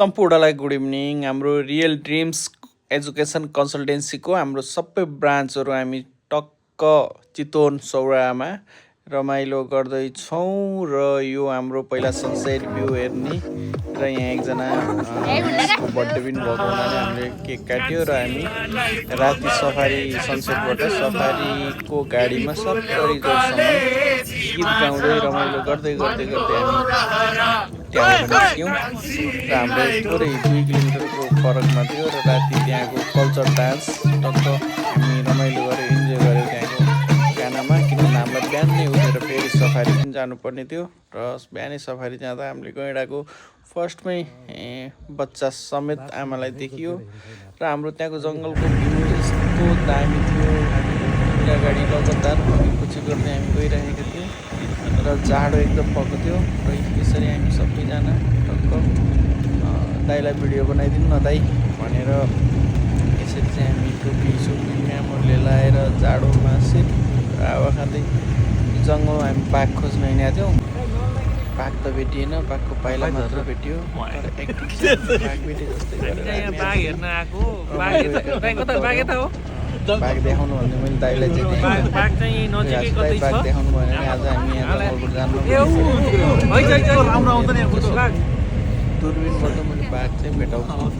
सम्पूर्णलाई good evening. हाम्रो real dreams education कन्सल्टेन्सीको हाम्रो सबै ब्रान्चहरू हामी टक्क चितवन सौरामा रमाइलो गर्दैछौँ र यो हाम्रो पहिला सनसेट भ्यू हेर्ने र यहाँ एकजना उसको बर्थडे पनि भएको हुनाले हामीले केक काट्यो र हामी राति सफारी सनसेटबाट सफारीको गाडीमा सबै जोरसम्म गीत गाउँदै रमाइलो गर्दै गर्दै गर्दै हामी त्यहाँबाट निस्क्यौँ र हाम्रो थोरै 2 किलोमिटरको फरकमा थियो र राति त्यहाँको कल्चर डान्स टक्क हामी रमाइलो गरेर इन्जोय गऱ्यौँ त्यहाँको गानामा। किनभने हामीलाई बिहानै उठेर फेरि सफारी पनि जानुपर्ने थियो र बिहानै सफारी जाँदा हामीले गैँडाको फर्स्टमै बच्चा समेत आमालाई देखियो र हाम्रो त्यहाँको जङ्गलको भ्यू यस्तो दामी थियो। हामी अगाडि लगातार पछि गर्दै हामी गइरहेका थियौँ र जाडो एकदम भएको थियो र यसरी हामी सबैजना टक्क दाइलाई भिडियो बनाइदिनु न दाइ भनेर यसरी चाहिँ हामी टोपी सोपी म्यामहरूले लाएर जाडोमा सिट हावा खाँदै जङ्गलमा हामी बाघ खोज्न हिँडेका थियौँ। बाघ त भेटिएन, बाघको पाइला मात्र भेटियो। तर एक्टिङ बाघ भेटे जस्तै बाघ देखाउनु भन्ने मैले दाइलाई चाहिँ बाघ देखाउनु भयो भने आज हामी यहाँ जङ्गलबाट जानु दूरबिनबाट मैले बाघ चाहिँ भेटाउँछु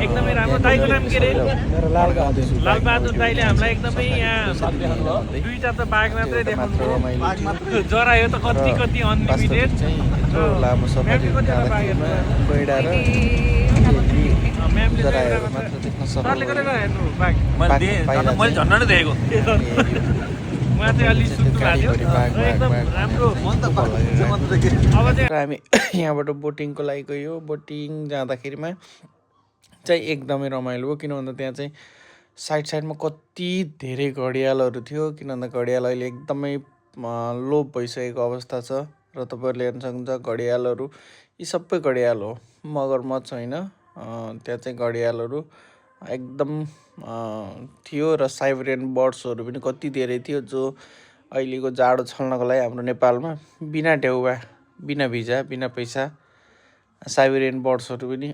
एकदमै राम्रो। दाइको नाम के अरे? लालबहादुर दाइले हामीलाई एकदमै यहाँ दुईटा त बाघ मात्रै देखाउनु, जरायो त कति कति अनलिमिटेड लामो सफारी मैले झन्डा नै देखेको उहाँ चाहिँ अलिक सुत्नु भएको थियो एकदम राम्रो। हामी यहाँबाट बोटिङको लागि गयो। बोटिङ जाँदाखेरिमा चाहिँ एकदमै रमाइलो हो, किन भन्दा त्यहाँ चाहिँ साइडमा कति धेरै घडियालहरू थियो। किन भन्दा घडियाल अहिले एकदमै लोप भइसकेको अवस्था छ र तपाईँहरूले हेर्न सक्नुहुन्छ घडियालहरू यी सबै घडियाल हो, मगरमच्छ होइन। त्यहाँ चाहिँ घडियालहरू एकदम थियो र साइबेरियन बर्ड्सहरू पनि कति धेरै थियो, जो अहिलेको जाडो छल्नको लागि हाम्रो नेपालमा बिना ढेउवा बिना भिजा बिना पैसा साइबेरियन बर्ड्सहरू पनि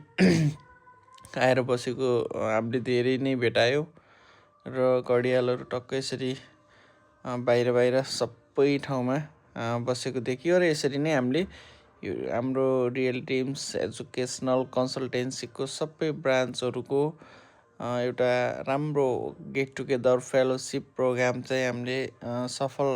आएर बसेको हामीले धेरै नै भेटायो र घडियालहरू टक्कै यसरी बाहिर सबै ठाउँमा बसेको देखियो। र यसरी नै हामीले यो हाम्रो रियल ड्रिम्स एजुकेसनल कन्सल्टेन्सीको सबै ब्रान्चहरूको एउटा राम्रो गेट टुगेदर फेलोसिप प्रोग्राम चाहिँ हामीले सफल